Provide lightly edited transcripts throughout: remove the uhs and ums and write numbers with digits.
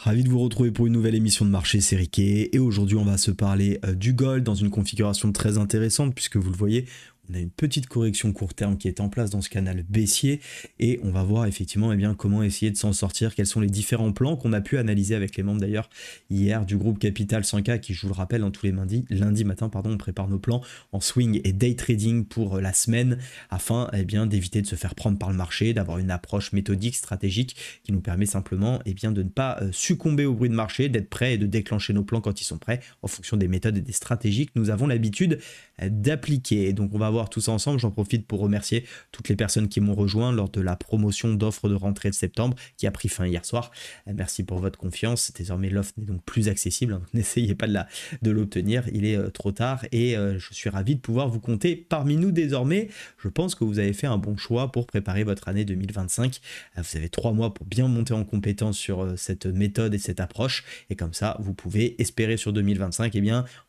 Ravi de vous retrouver pour une nouvelle émission de marché, c'est Riquet. Et aujourd'hui, on va se parler du gold dans une configuration très intéressante puisque vous le voyez, on a une petite correction court terme qui est en place dans ce canal baissier et on va voir effectivement comment essayer de s'en sortir, quels sont les différents plans qu'on a pu analyser avec les membres d'ailleurs hier du groupe Capital 100K qui, je vous le rappelle, tous les lundi matin, on prépare nos plans en swing et day trading pour la semaine afin d'éviter de se faire prendre par le marché, d'avoir une approche méthodique, stratégique qui nous permet simplement de ne pas succomber au bruit de marché, d'être prêt et de déclencher nos plans quand ils sont prêts en fonction des méthodes et des stratégies que nous avons l'habitude d'appliquer. Donc on va voir tout ça ensemble. J'en profite pour remercier toutes les personnes qui m'ont rejoint lors de la promotion d'offres de rentrée de septembre qui a pris fin hier soir. Merci pour votre confiance. Désormais l'offre n'est donc plus accessible, donc n'essayez pas de l'obtenir, il est trop tard et je suis ravi de pouvoir vous compter parmi nous désormais. Je pense que vous avez fait un bon choix pour préparer votre année 2025. Vous avez 3 mois pour bien monter en compétence sur cette méthode et cette approche et comme ça vous pouvez espérer sur 2025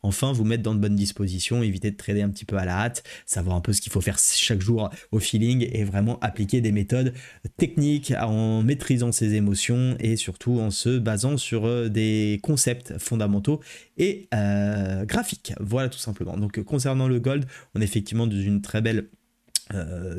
enfin vous mettre dans de bonnes dispositions, éviter de trader un petit peu à la hâte, savoir un peu ce qu'il faut faire chaque jour au feeling et vraiment appliquer des méthodes techniques en maîtrisant ses émotions et surtout en se basant sur des concepts fondamentaux et graphiques. Voilà tout simplement. Donc concernant le gold, on est effectivement dans une très belle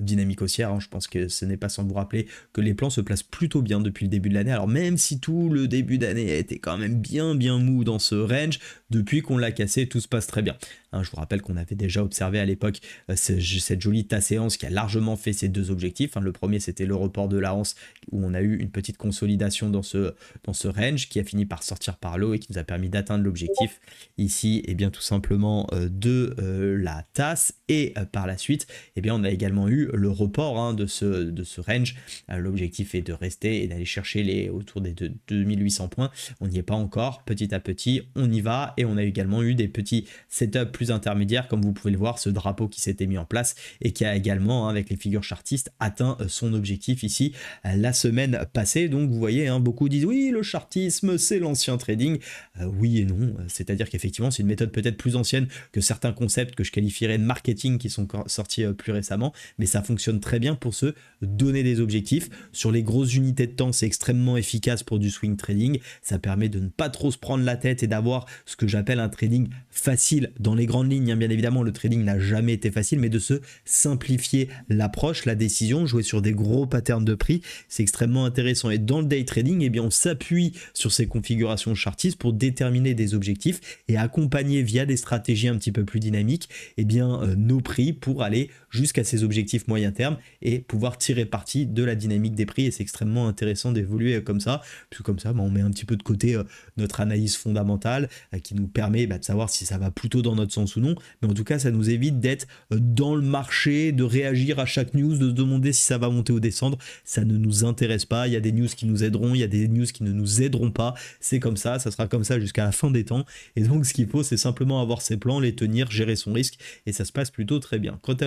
dynamique haussière, je pense que ce n'est pas sans vous rappeler que les plans se placent plutôt bien depuis le début de l'année, alors même si tout le début d'année a été quand même bien mou dans ce range, depuis qu'on l'a cassé tout se passe très bien. Je vous rappelle qu'on avait déjà observé à l'époque cette jolie séance qui a largement fait ces deux objectifs. Le premier c'était le report de la hausse où on a eu une petite consolidation dans ce range qui a fini par sortir par l'eau et qui nous a permis d'atteindre l'objectif ici tout simplement de la tasse et par la suite on a également eu le report de ce range. L'objectif est de rester et d'aller chercher autour des 2800 points. On n'y est pas encore, petit à petit on y va et on a également eu des petits setups plus intermédiaires comme vous pouvez le voir, ce drapeau qui s'était mis en place et qui a également avec les figures chartistes atteint son objectif ici la semaine passée. Donc vous voyez, beaucoup disent oui le chartisme c'est l'ancien trading, oui et non, c'est à dire qu'effectivement c'est une méthode peut-être plus ancienne que certains concepts que je qualifierais de marketing qui sont sortis plus récemment, mais ça fonctionne très bien pour se donner des objectifs. Sur les grosses unités de temps c'est extrêmement efficace pour du swing trading, ça permet de ne pas trop se prendre la tête et d'avoir ce que j'appelle un trading facile dans les grandes lignes, bien évidemment le trading n'a jamais été facile, mais de se simplifier l'approche, la décision, jouer sur des gros patterns de prix, c'est extrêmement intéressant. Et dans le day trading, on s'appuie sur ces configurations chartistes pour déterminer des objectifs et accompagner via des stratégies un petit peu plus dynamiques nos prix pour aller jusqu'à ces objectifs moyen terme et pouvoir tirer parti de la dynamique des prix. Et c'est extrêmement intéressant d'évoluer comme ça, puisque comme ça on met un petit peu de côté notre analyse fondamentale qui nous permet de savoir si ça va plutôt dans notre sens ou non, mais en tout cas ça nous évite d'être dans le marché, de réagir à chaque news, de se demander si ça va monter ou descendre. Ça ne nous intéresse pas. Il y a des news qui nous aideront, il y a des news qui ne nous aideront pas, c'est comme ça sera comme ça jusqu'à la fin des temps. Et donc ce qu'il faut c'est simplement avoir ses plans, les tenir, gérer son risque et ça se passe plutôt très bien. Quant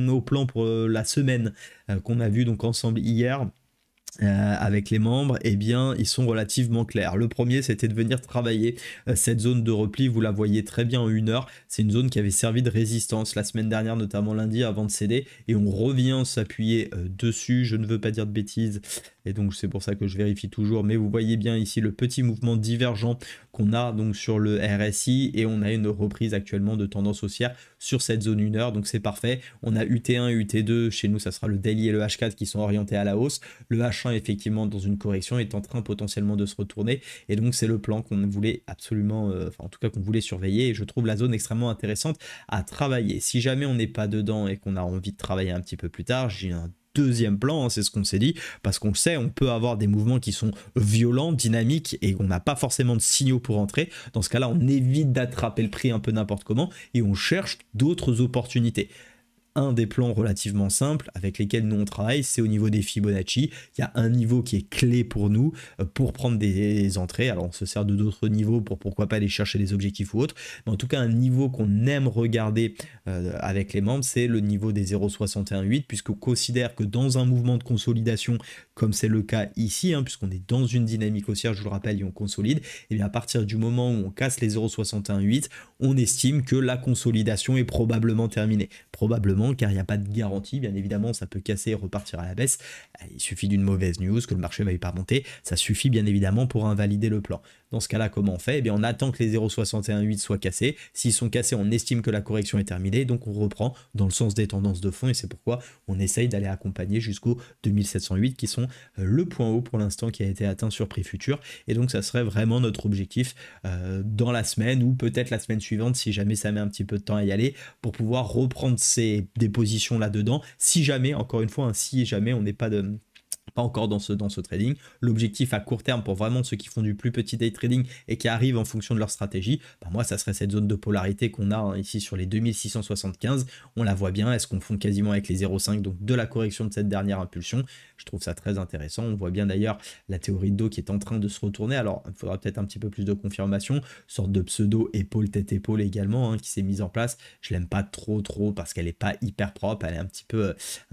au plan pour la semaine qu'on a vu donc ensemble hier avec les membres, ils sont relativement clairs. Le premier c'était de venir travailler cette zone de repli, vous la voyez très bien en 1 heure, c'est une zone qui avait servi de résistance la semaine dernière, notamment lundi avant de céder, et on revient s'appuyer dessus, je ne veux pas dire de bêtises, et donc c'est pour ça que je vérifie toujours, mais vous voyez bien ici le petit mouvement divergent qu'on a donc sur le RSI, et on a une reprise actuellement de tendance haussière sur cette zone 1 heure, donc c'est parfait. On a UT1 et UT2, chez nous ça sera le daily et le H4 qui sont orientés à la hausse, le H1 effectivement dans une correction est en train potentiellement de se retourner, et donc c'est le plan qu'on voulait absolument, en tout cas qu'on voulait surveiller, et je trouve la zone extrêmement intéressante à travailler. Si jamais on n'est pas dedans et qu'on a envie de travailler un petit peu plus tard, j'ai un deuxième plan, c'est ce qu'on s'est dit, parce qu'on le sait, on peut avoir des mouvements qui sont violents, dynamiques, et on n'a pas forcément de signaux pour entrer. Dans ce cas-là, on évite d'attraper le prix un peu n'importe comment, et on cherche d'autres opportunités. Un des plans relativement simples avec lesquels nous on travaille, c'est au niveau des Fibonacci. Il y a un niveau qui est clé pour nous pour prendre des entrées. Alors on se sert de d'autres niveaux pour pourquoi pas aller chercher des objectifs ou autres, mais en tout cas un niveau qu'on aime regarder avec les membres, c'est le niveau des 0,618, puisqu'on considère que dans un mouvement de consolidation comme c'est le cas ici, puisqu'on est dans une dynamique haussière, je vous le rappelle, et on consolide, et bien à partir du moment où on casse les 0,618, on estime que la consolidation est probablement terminée. Probablement évidemment, car il n'y a pas de garantie. Bien évidemment, ça peut casser et repartir à la baisse. Il suffit d'une mauvaise news, que le marché ne veuille pas monter. Ça suffit bien évidemment pour invalider le plan. Dans ce cas-là, comment on fait? Eh bien, on attend que les 0,618 soient cassés. S'ils sont cassés, on estime que la correction est terminée. Donc, on reprend dans le sens des tendances de fond. Et c'est pourquoi on essaye d'aller accompagner jusqu'au 2708, qui sont le point haut pour l'instant qui a été atteint sur prix futur. Et donc, ça serait vraiment notre objectif dans la semaine ou peut-être la semaine suivante, si jamais ça met un petit peu de temps à y aller, pour pouvoir reprendre des positions là-dedans. Si jamais, encore une fois, hein, si jamais on n'est pas encore dans ce trading. L'objectif à court terme pour vraiment ceux qui font du plus petit day trading et qui arrivent en fonction de leur stratégie, moi ça serait cette zone de polarité qu'on a ici sur les 2675. On la voit bien, est-ce qu'on fond quasiment avec les 0,5, donc de la correction de cette dernière impulsion. Je trouve ça très intéressant. On voit bien d'ailleurs la théorie de dos qui est en train de se retourner. Alors il faudra peut-être un petit peu plus de confirmation. Sorte de pseudo épaule tête épaule également qui s'est mise en place. Je l'aime pas trop parce qu'elle est pas hyper propre. Elle est un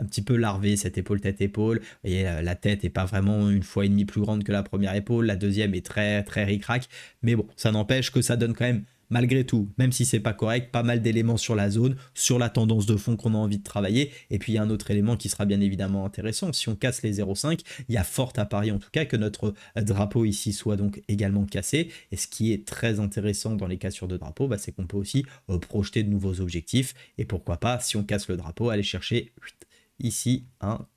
petit peu larvée, cette épaule tête épaule. Vous voyez, la tête est pas vraiment une fois et demie plus grande que la première épaule. La deuxième est très ric-rac. Mais bon, ça n'empêche que ça donne quand même, malgré tout, même si c'est pas correct, pas mal d'éléments sur la zone, sur la tendance de fond qu'on a envie de travailler. Et puis il y a un autre élément qui sera bien évidemment intéressant. Si on casse les 0,5, il y a fort à parier en tout cas que notre drapeau ici soit donc également cassé. Et ce qui est très intéressant dans les cassures de drapeau, c'est qu'on peut aussi projeter de nouveaux objectifs. Et pourquoi pas, si on casse le drapeau, aller chercher ici,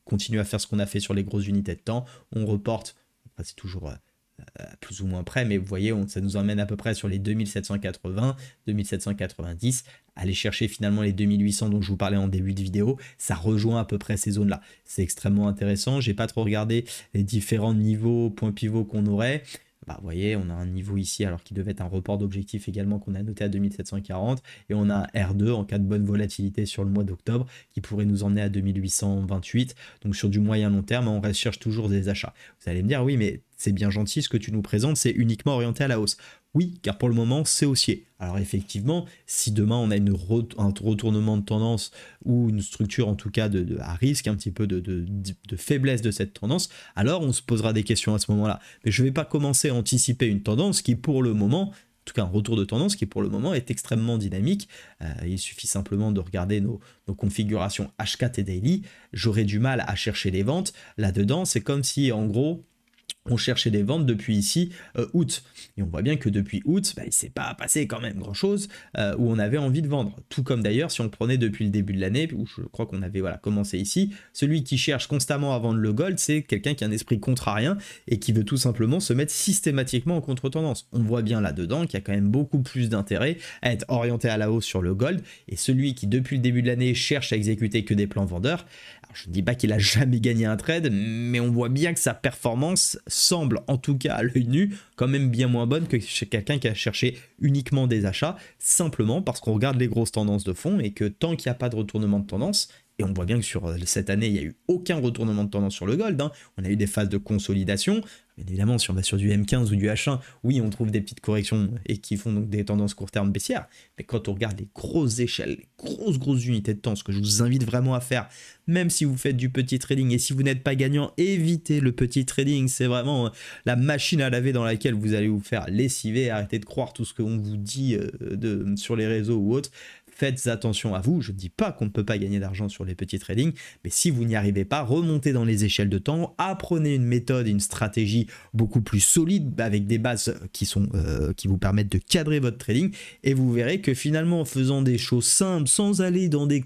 continuer à faire ce qu'on a fait sur les grosses unités de temps. On reporte, c'est toujours plus ou moins près, mais vous voyez, ça nous emmène à peu près sur les 2780, 2790, aller chercher finalement les 2800 dont je vous parlais en début de vidéo, ça rejoint à peu près ces zones-là. C'est extrêmement intéressant, j'ai pas trop regardé les différents niveaux, points pivots qu'on aurait. Vous voyez, on a un niveau ici, alors qui devait être un report d'objectif également qu'on a noté à 2740, et on a un R2 en cas de bonne volatilité sur le mois d'octobre qui pourrait nous emmener à 2828. Donc sur du moyen long terme, on recherche toujours des achats. Vous allez me dire, oui, mais c'est bien gentil ce que tu nous présentes, c'est uniquement orienté à la hausse. Oui, car pour le moment, c'est haussier. Alors effectivement, si demain on a un retournement de tendance ou une structure en tout cas à risque, un petit peu de faiblesse de cette tendance, alors on se posera des questions à ce moment-là. Mais je ne vais pas commencer à anticiper une tendance qui pour le moment, en tout cas un retour de tendance qui pour le moment est extrêmement dynamique. Il suffit simplement de regarder nos configurations H4 et Daily. J'aurais du mal à chercher les ventes. Là-dedans, c'est comme si en gros, on cherchait des ventes depuis ici août. Et on voit bien que depuis août, il ne s'est pas passé quand même grand-chose où on avait envie de vendre. Tout comme d'ailleurs, si on le prenait depuis le début de l'année, où je crois qu'on avait commencé ici, celui qui cherche constamment à vendre le gold, c'est quelqu'un qui a un esprit contrarien et qui veut tout simplement se mettre systématiquement en contre-tendance. On voit bien là-dedans qu'il y a quand même beaucoup plus d'intérêt à être orienté à la hausse sur le gold. Et celui qui, depuis le début de l'année, cherche à exécuter que des plans vendeurs, alors je ne dis pas qu'il a jamais gagné un trade, mais on voit bien que sa performance semble, en tout cas à l'œil nu, quand même bien moins bonne que chez quelqu'un qui a cherché uniquement des achats, simplement parce qu'on regarde les grosses tendances de fond et que tant qu'il n'y a pas de retournement de tendance, et on voit bien que sur cette année, il n'y a eu aucun retournement de tendance sur le gold, on a eu des phases de consolidation. Bien évidemment, si on va sur du M15 ou du H1, oui, on trouve des petites corrections et qui font donc des tendances court terme baissières. Mais quand on regarde les grosses échelles, les grosses unités de temps, ce que je vous invite vraiment à faire, même si vous faites du petit trading et si vous n'êtes pas gagnant, évitez le petit trading. C'est vraiment la machine à laver dans laquelle vous allez vous faire lessiver. Arrêtez de croire tout ce qu'on vous dit sur les réseaux ou autres. Faites attention à vous, je ne dis pas qu'on ne peut pas gagner d'argent sur les petits trading, mais si vous n'y arrivez pas, remontez dans les échelles de temps, apprenez une méthode, une stratégie beaucoup plus solide avec des bases qui vous permettent de cadrer votre trading et vous verrez que finalement en faisant des choses simples, sans aller dans des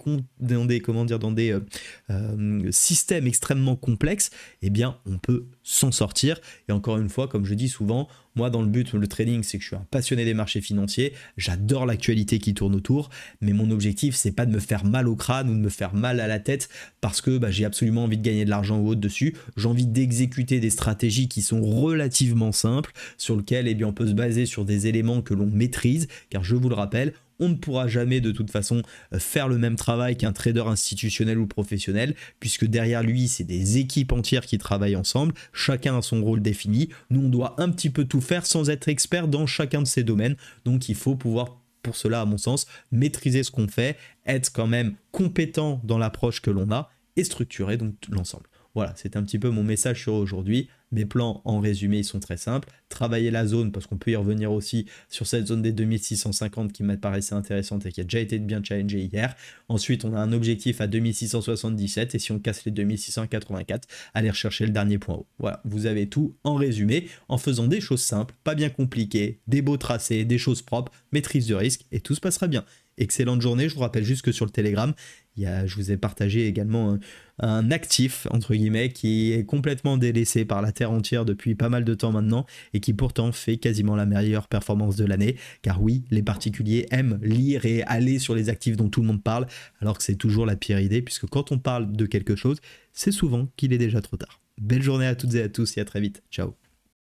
systèmes extrêmement complexes, eh bien on peut s'en sortir. Et encore une fois, comme je dis souvent, moi dans le trading, c'est que je suis un passionné des marchés financiers, j'adore l'actualité qui tourne autour, mais mon objectif c'est pas de me faire mal au crâne ou de me faire mal à la tête parce que j'ai absolument envie de gagner de l'argent ou autre dessus. J'ai envie d'exécuter des stratégies qui sont relativement simples, sur lesquelles on peut se baser sur des éléments que l'on maîtrise, car je vous le rappelle, on ne pourra jamais de toute façon faire le même travail qu'un trader institutionnel ou professionnel, puisque derrière lui, c'est des équipes entières qui travaillent ensemble, chacun a son rôle défini. Nous, on doit un petit peu tout faire sans être expert dans chacun de ces domaines, donc il faut pouvoir, pour cela, à mon sens, maîtriser ce qu'on fait, être quand même compétent dans l'approche que l'on a et structurer donc l'ensemble. Voilà, c'est un petit peu mon message sur aujourd'hui. Mes plans, en résumé, ils sont très simples. Travailler la zone, parce qu'on peut y revenir aussi sur cette zone des 2650 qui m'a paraissait intéressante et qui a déjà été bien challengée hier. Ensuite, on a un objectif à 2677 et si on casse les 2684, aller rechercher le dernier point haut. Voilà, vous avez tout en résumé, en faisant des choses simples, pas bien compliquées, des beaux tracés, des choses propres, maîtrise de risque et tout se passera bien. Excellente journée, je vous rappelle juste que sur le Telegram, je vous ai partagé également un actif, entre guillemets, qui est complètement délaissé par la terre entière depuis pas mal de temps maintenant et qui pourtant fait quasiment la meilleure performance de l'année. Car oui, les particuliers aiment lire et aller sur les actifs dont tout le monde parle, alors que c'est toujours la pire idée, puisque quand on parle de quelque chose, c'est souvent qu'il est déjà trop tard. Belle journée à toutes et à tous et à très vite. Ciao.